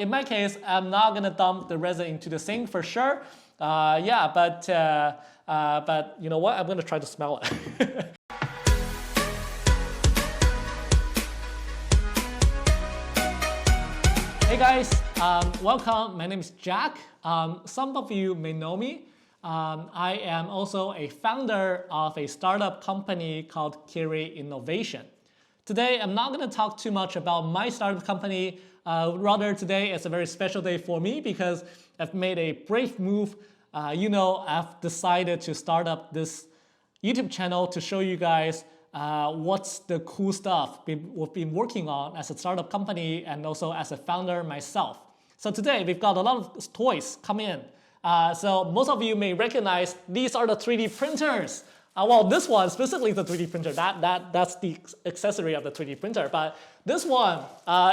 in my case, I'm not gonna dump the resin into the sink for sure. Yeah, but you know what? I'm gonna try to smell it. Hey guys, welcome. My name is Jack. Some of you may know me. I am also a founder of a startup company called Kiri Innovation. Today, I'm not going to talk too much about my startup company. Rather, today is a very special day for me because I've made a brave move. I've decided to start up this YouTube channel to show you guys what's the cool stuff we've been working on as a startup company and also as a founder myself. So today we've got a lot of toys come in. So most of you may recognize these are the 3D printers. Well, this one specifically the 3D printer. That's the accessory of the 3D printer. But this one,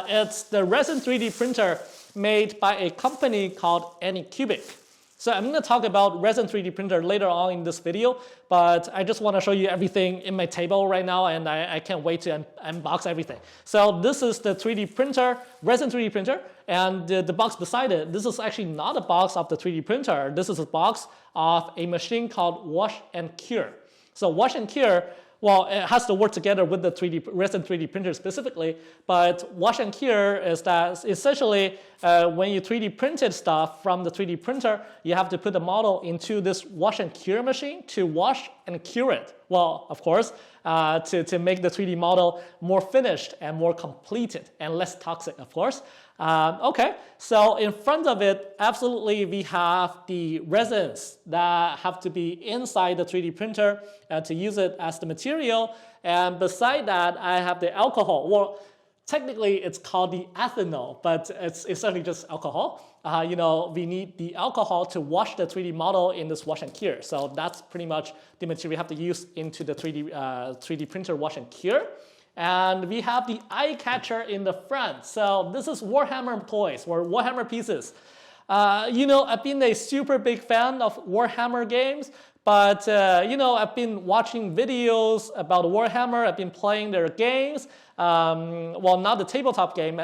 it's the resin 3D printer made by a company called Anycubic. So I'm going to talk about resin 3D printer later on in this video, but I just want to show you everything in my table right now, and I can't wait to unbox everything. So this is the 3D printer, resin 3D printer, and the box beside it, this is actually not a box of the 3D printer. This is a box of a machine called wash and cure. So wash and cure, well, it has to work together with the resin 3D printer specifically, but wash and cure is that essentially when you 3D printed stuff from the 3D printer, you have to put the model into this wash and cure machine to wash and cure it. Well, of course, to make the 3D model more finished and more completed and less toxic, of course. Okay, so in front of it, absolutely, we have the resins that have to be inside the 3D printer to use it as the material. And beside that, I have the alcohol. Well, technically, it's called the ethanol, but it's essentially just alcohol. We need the alcohol to wash the 3D model in this wash and cure. So that's pretty much the material we have to use into the 3D printer wash and cure. And we have the eye catcher in the front. So this is Warhammer toys or Warhammer pieces. I've been a super big fan of Warhammer games, but I've been watching videos about Warhammer. I've been playing their games. Well, not the tabletop game,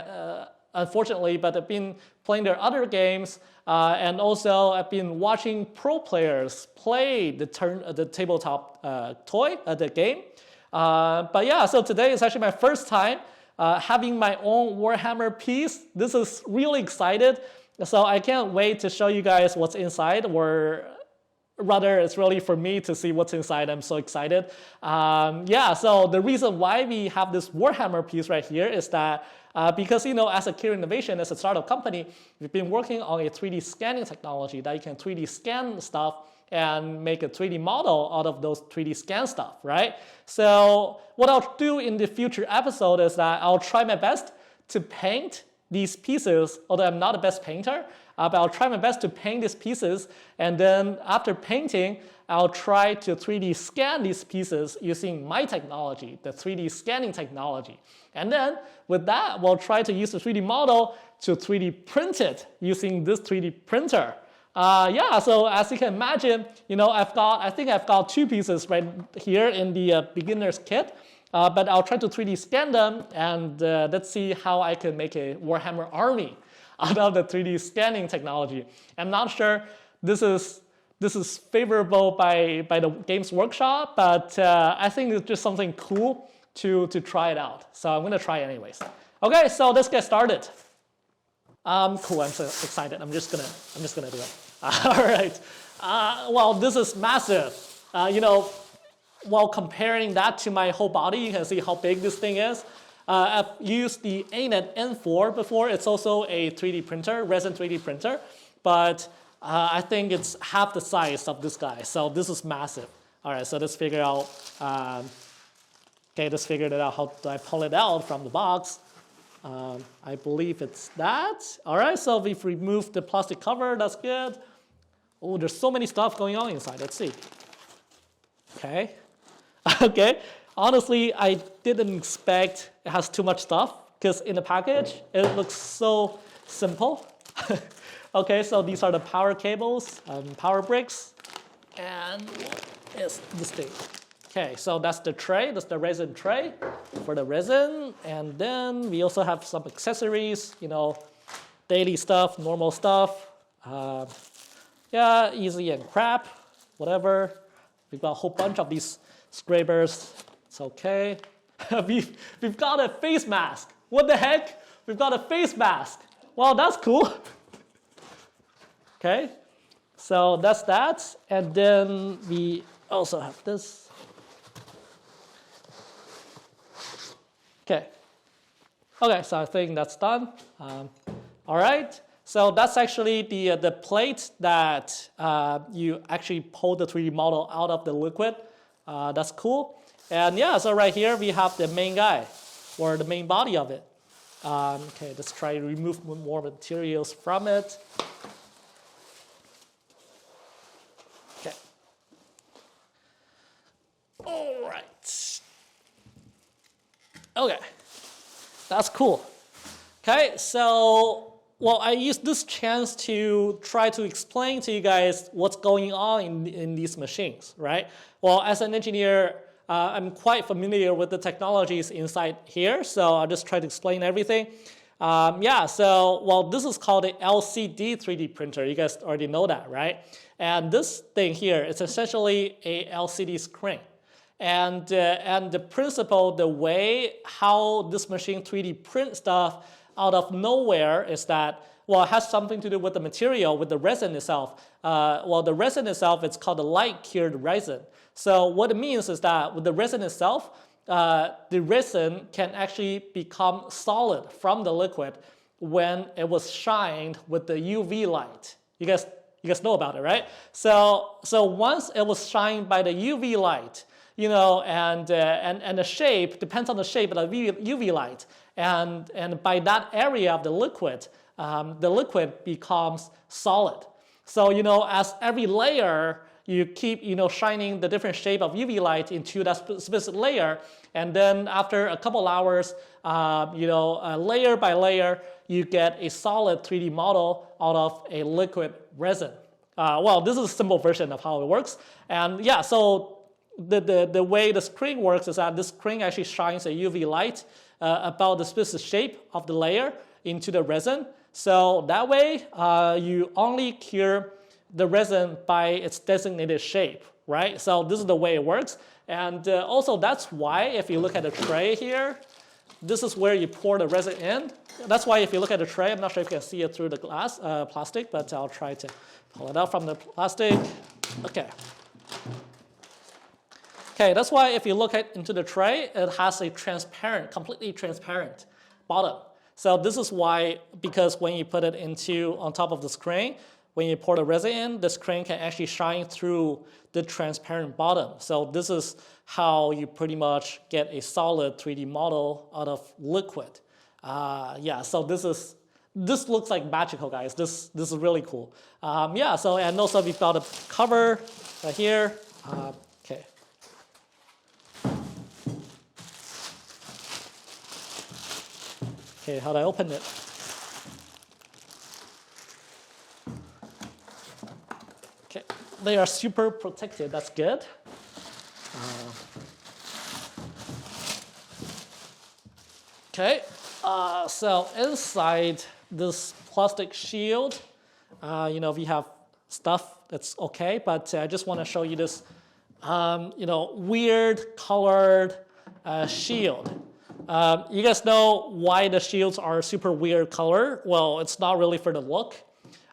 unfortunately, but I've been playing their other games. And also I've been watching pro players play the tabletop the game. But yeah, so today is actually my first time having my own Warhammer piece. This is really excited. So I can't wait to show you guys what's inside, or rather it's really for me to see what's inside. I'm so excited. So the reason why we have this Warhammer piece right here is that because, as a Kiri Innovation, as a startup company, we've been working on a 3D scanning technology that you can 3D scan stuff and make a 3D model out of those 3D scan stuff, right? So what I'll do in the future episode is that I'll try my best to paint these pieces, although I'm not the best painter, but I'll try my best to paint these pieces, and then after painting, I'll try to 3D scan these pieces using my technology, the 3D scanning technology. And then with that, we'll try to use the 3D model to 3D print it using this 3D printer. So as you can imagine, I think I've got two pieces right here in the beginner's kit, but I'll try to 3D scan them, and let's see how I can make a Warhammer army out of the 3D scanning technology. I'm not sure this is favorable by the Games Workshop, but I think it's just something cool to try it out. So I'm gonna try it anyways. Okay, so let's get started. Cool, I'm so excited. I'm just gonna do it. All right. Well, this is massive. While comparing that to my whole body, you can see how big this thing is. I've used the ANET N4 before. It's also a 3D printer, resin 3D printer, but I think it's half the size of this guy. So this is massive. All right, so let's figure out. Let's figure it out. How do I pull it out from the box? I believe it's that. All right, so we've removed the plastic cover. That's good. Oh, there's so many stuff going on inside. Let's see. Okay. Okay. Honestly, I didn't expect it has too much stuff because in the package, it looks so simple. Okay, so these are the power cables, power bricks, and what is this thing? Okay, so that's the tray. That's the resin tray for the resin. And then we also have some accessories, daily stuff, normal stuff. Yeah, easy and crap, whatever. We've got a whole bunch of these scrapers. It's okay. we've got a face mask. What the heck? We've got a face mask. Well, that's cool. Okay, so that's that. And then we also have this. Okay. Okay, so I think that's done. All right. So that's actually the plate that you actually pull the 3D model out of the liquid. That's cool. And yeah, so right here we have the main guy, or the main body of it. Okay, let's try to remove more materials from it. Okay. All right. Okay, that's cool. Okay, so well, I use this chance to try to explain to you guys what's going on in these machines, right? Well, as an engineer, I'm quite familiar with the technologies inside here, so I'll just try to explain everything. Yeah, so, well, this is called an LCD 3D printer. You guys already know that, right? And this thing here is essentially a LCD screen. And the principle, the way how this machine 3D print stuff out of nowhere is that, well, it has something to do with the material, with the resin itself. Well, the resin itself, it's called a light-cured resin. So what it means is that with the resin itself, the resin can actually become solid from the liquid when it was shined with the UV light. You guys know about it, right? So once it was shined by the UV light, you know, and the shape depends on the shape of the UV light, and by that area of the liquid becomes solid. So, you know, as every layer you keep, you know, shining the different shape of UV light into that specific layer, and then after a couple hours, you know, layer by layer, you get a solid 3D model out of a liquid resin. Well, this is a simple version of how it works, and yeah, so the way the screen works is that this screen actually shines a UV light about the specific shape of the layer into the resin. So that way, you only cure the resin by its designated shape, right? So this is the way it works. And also that's why if you look at the tray here, this is where you pour the resin in. That's why if you look at the tray, I'm not sure if you can see it through the glass, plastic, but I'll try to pull it out from the plastic. Okay. Okay, that's why if you look into the tray, it has a transparent, completely transparent bottom. So this is why, because when you put it on top of the screen, when you pour the resin in, the screen can actually shine through the transparent bottom. So this is how you pretty much get a solid 3D model out of liquid. Yeah, so this looks like magical, guys. This is really cool. Yeah, so and also we've got a cover right here. Okay. Okay, how do I open it? Okay, they are super protected. That's good. Okay, so inside this plastic shield, you know, we have stuff that's okay, but I just want to show you this, you know, weird colored shield. You guys know why the shields are super weird color? Well, it's not really for the look.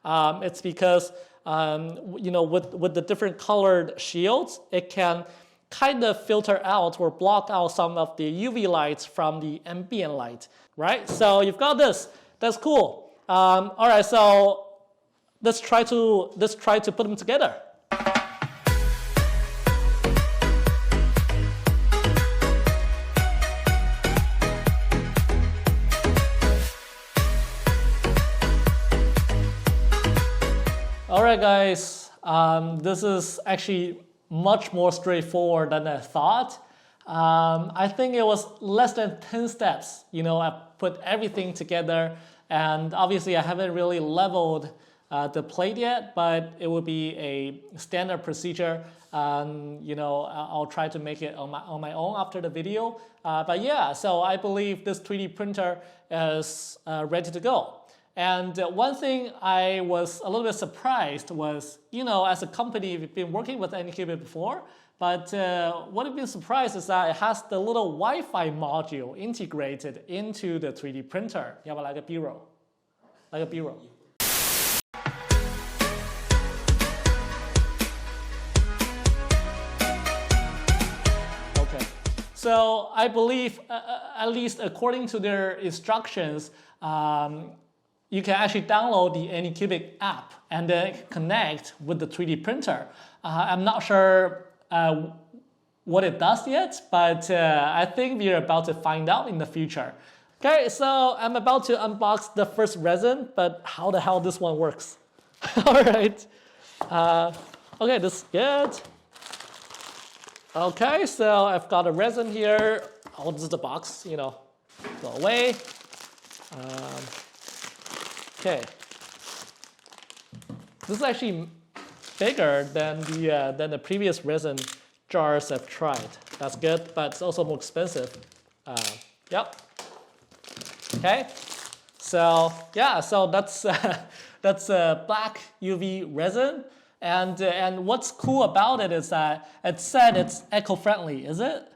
It's because, you know, with the different colored shields, it can kind of filter out or block out some of the UV lights from the ambient light, right? So you've got this. That's cool. All right, so let's try to put them together. All right, guys, this is actually much more straightforward than I thought. I think it was less than 10 steps. You know, I put everything together, and obviously I haven't really leveled the plate yet, but it will be a standard procedure. You know, I'll try to make it on my own after the video. But yeah, so I believe this 3D printer is ready to go. And one thing I was a little bit surprised was, as a company, we've been working with Anycubic before, but what I've been surprised is that it has the little Wi-Fi module integrated into the 3D printer. 要不要来个 B-roll? 来个 B-roll. Okay, so I believe, at least according to their instructions, you can actually download the Anycubic app and then connect with the 3D printer. I'm not sure what it does yet, but I think we're about to find out in the future. Okay, so I'm about to unbox the first resin, but how the hell this one works? All right. Okay, this is good. Okay, so I've got a resin here. Oh, this is the box, go away. Okay. This is actually bigger than the previous resin jars I've tried. That's good, but it's also more expensive. Yep. Okay. So yeah, so that's black UV resin, and what's cool about it is that it said it's eco-friendly. Is it?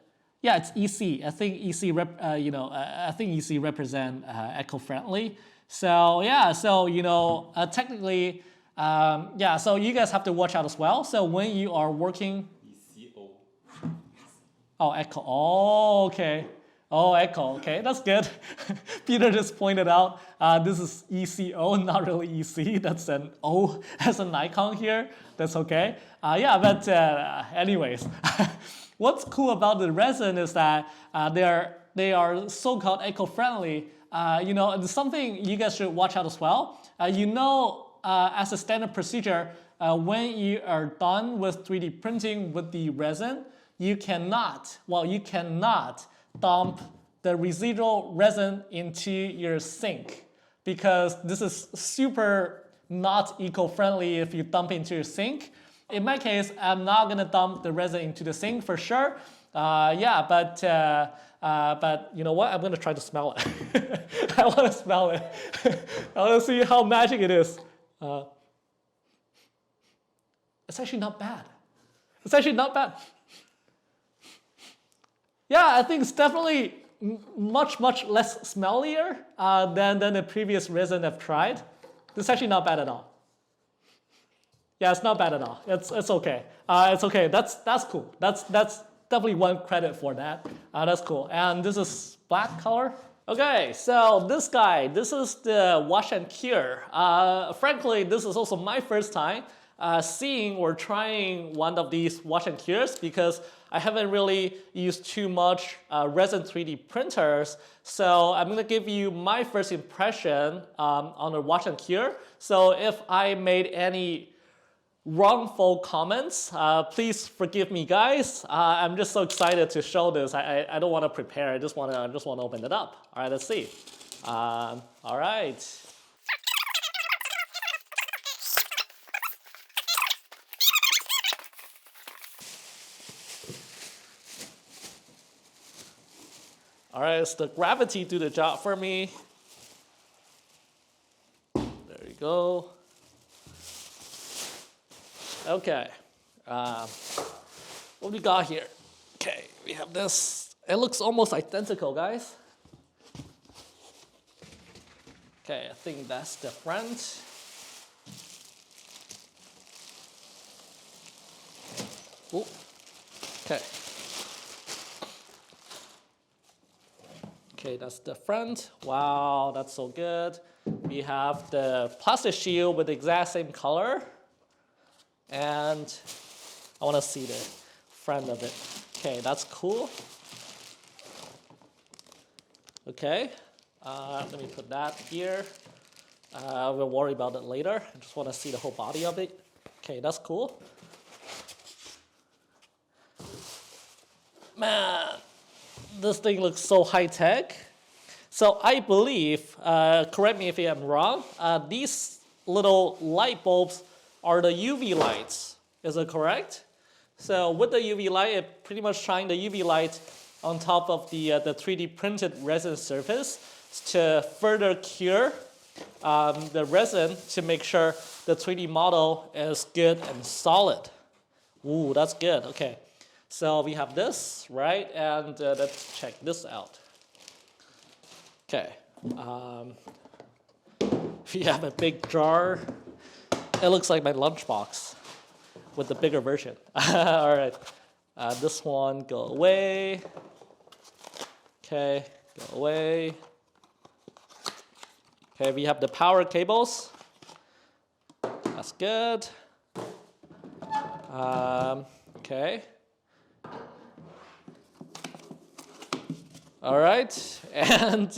Yeah, it's EC. I think EC I think EC represent eco-friendly. So yeah, so technically, so you guys have to watch out as well. So when you are working, ECO. Oh, echo. Oh, okay. Oh, echo. Okay, that's good. Peter just pointed out this is ECO, not really EC. That's an O as an icon here. That's okay. But anyways, what's cool about the resin is that they are so-called eco-friendly. It's something you guys should watch out as well. As a standard procedure, when you are done with 3D printing with the resin, you cannot dump the residual resin into your sink, because this is super not eco-friendly if you dump into your sink. In my case, I'm not gonna dump the resin into the sink for sure. But you know what? I'm gonna try to smell it. I want to smell it. I want to see how magic it is. It's actually not bad. It's actually not bad. Yeah, I think it's definitely much less smellier than the previous resin I've tried. It's actually not bad at all. Yeah, it's not bad at all. It's okay. It's okay. That's cool. That's definitely one credit for that. That's cool. And this is black color. Okay, so this is the wash and cure. Frankly, this is also my first time seeing or trying one of these wash and cures, because I haven't really used too much resin 3D printers. So I'm gonna give you my first impression on the wash and cure. So if I made any wrongful comments, please forgive me, guys. I'm just so excited to show this. I don't want to prepare. I just want to open it up. All right, let's see. All right. All right, it's the gravity do the job for me. There you go. Okay, what we got here? Okay, we have this. It looks almost identical, guys. Okay, I think that's the front. Ooh. Okay. Okay, that's the front. Wow, that's so good. We have the plastic shield with the exact same color. And I want to see the front of it. Okay, that's cool. Okay, let me put that here. We'll worry about it later. I just want to see the whole body of it. Okay, that's cool. Man, this thing looks so high-tech. So I believe, correct me if I'm wrong, these little light bulbs are the UV lights. Is it correct? So with the UV light, it pretty much shines the UV light on top of the 3D printed resin surface to further cure the resin to make sure the 3D model is good and solid. Ooh, that's good. Okay, so we have this, right? And let's check this out. Okay, we have a big jar. It looks like my lunchbox with the bigger version. All right, this one go away. Okay, go away. Okay, we have the power cables. That's good. Okay. All right, and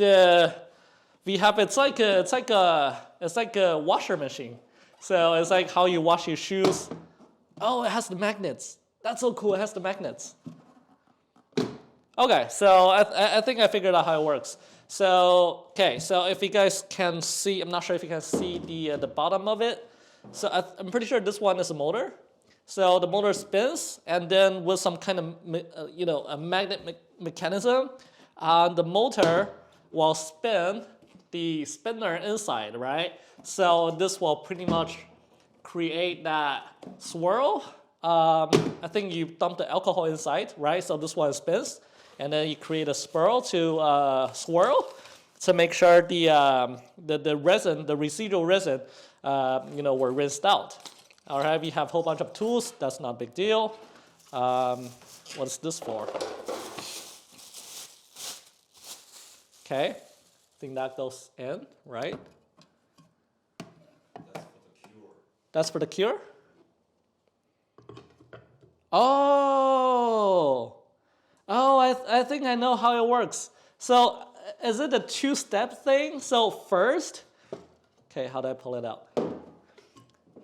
we have it's like a washer machine. So it's like how you wash your shoes. Oh, it has the magnets. That's so cool. It has the magnets. Okay, so I think I figured out how it works. So okay, so if you guys can see, I'm not sure if you can see the bottom of it. So I'm pretty sure this one is a motor. So the motor spins, and then with some kind of a magnet mechanism, the motor will spin the spinner inside, right? So this will pretty much create that swirl. I think you dump the alcohol inside, right? So this one spins, and then you create a swirl to swirl to make sure the resin, the residual resin, were rinsed out. All right, we have a whole bunch of tools. That's not a big deal. What is this for? Okay, I think that goes in, right? That's for the cure. Oh, I think I know how it works. So is it a two-step thing? So first, okay, how do I pull it out?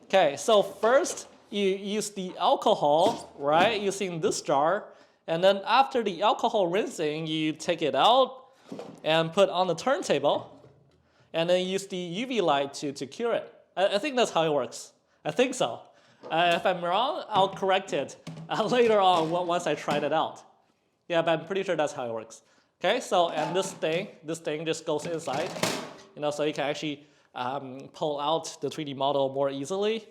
Okay, so first you use the alcohol, right, using this jar, and then after the alcohol rinsing, you take it out and put on the turntable, and then use the UV light to cure it. I think that's how it works. I think so. If I'm wrong, I'll correct it later on once I tried it out. Yeah, but I'm pretty sure that's how it works. Okay, so and this thing just goes inside, so you can actually pull out the 3D model more easily.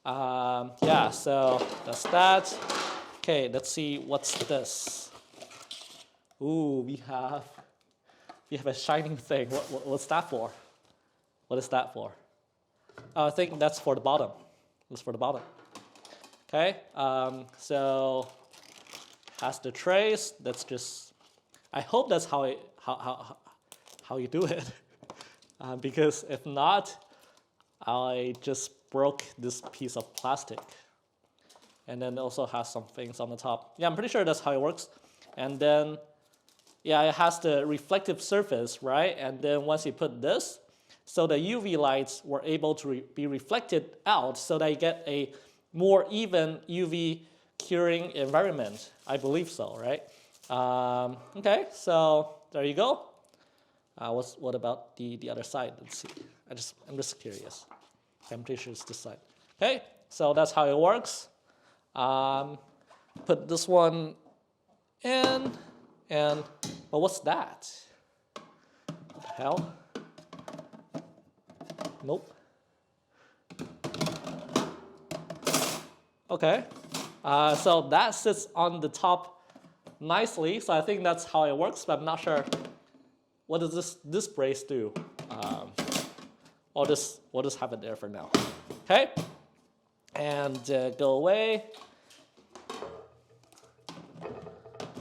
Yeah, so that's that. Okay, let's see what's this. Ooh, we have a shining thing. What's that for? What is that for? I think that's for the bottom. It's for the bottom. Okay, so has the trace. That's just. I hope that's how you do it, because if not, I just broke this piece of plastic. And then it also has some things on the top. Yeah, I'm pretty sure that's how it works. And then, yeah, it has the reflective surface, right? And then once you put this, so the UV lights were able to be reflected out so that you get a more even UV curing environment. I believe so, right? Okay, so there you go. What about the other side? Let's see. I'm just curious. I'm pretty sure it's this side. Okay, so that's how it works. Put this one in, but what's that? What the hell? Nope. Okay, so that sits on the top nicely, so I think that's how it works, but I'm not sure. What does this brace do? We'll just have it there for now. Okay, and go away.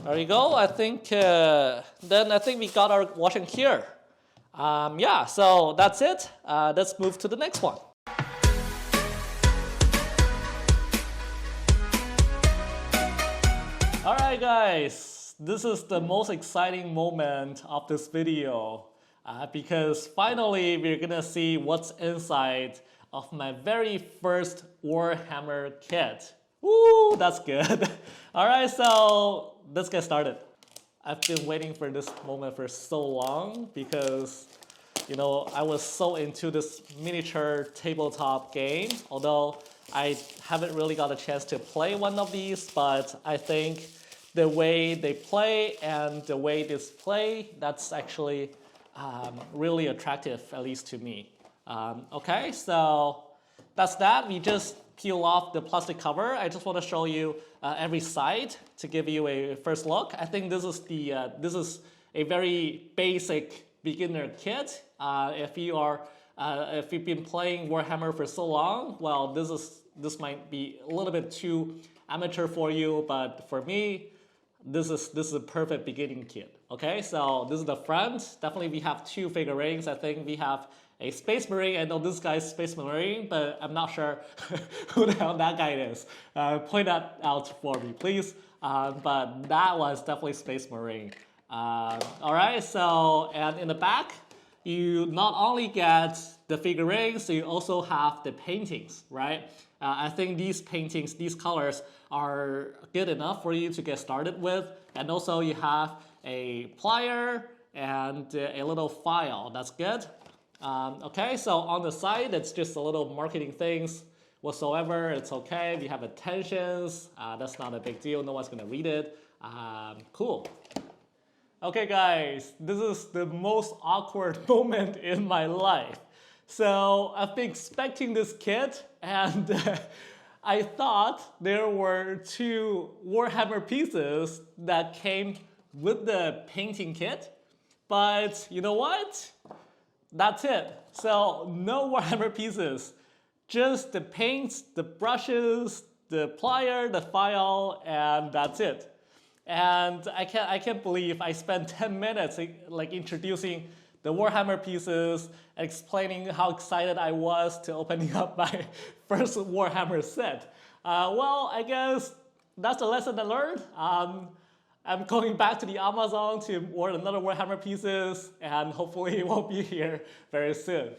There you go. I think we got our wash and cure. Yeah, so that's it. Let's move to the next one. All right, guys, this is the most exciting moment of this video because finally we're gonna see what's inside of my very first Warhammer kit. Woo, that's good. All right, so let's get started. I've been waiting for this moment for so long because, I was so into this miniature tabletop game, although I haven't really got a chance to play one of these, but I think the way they play and the way this play, that's actually really attractive, at least to me. Okay, so that's that. We just peel off the plastic cover. I just want to show you every side to give you a first look. I think this is a very basic beginner kit. If you've been playing Warhammer for so long, well, this might be a little bit too amateur for you, but for me, this is a perfect beginning kit. Okay, so this is the front. Definitely, we have two figurines. I think we have a Space Marine. I know this guy's Space Marine, but I'm not sure who the hell that guy is. Point that out for me, please. But that was definitely Space Marine. All right, so and in the back, you not only get the figurines, you also have the paintings, right? I think these paintings, these colors are good enough for you to get started with. And also you have a plier and a little file. That's good. Okay, so on the side, it's just a little marketing things whatsoever. It's okay. We have attentions. That's not a big deal. No one's going to read it. Cool. Okay, guys, this is the most awkward moment in my life. So I've been expecting this kit, and I thought there were two Warhammer pieces that came with the painting kit. But you know what? That's it. So no Warhammer pieces, just the paints, the brushes, the plier, the file, and that's it. And I can't believe I spent 10 minutes like introducing the Warhammer pieces, explaining how excited I was to opening up my first Warhammer set. Well, I guess that's the lesson I learned. I'm going back to the Amazon to order another Warhammer pieces, and hopefully it will be here very soon.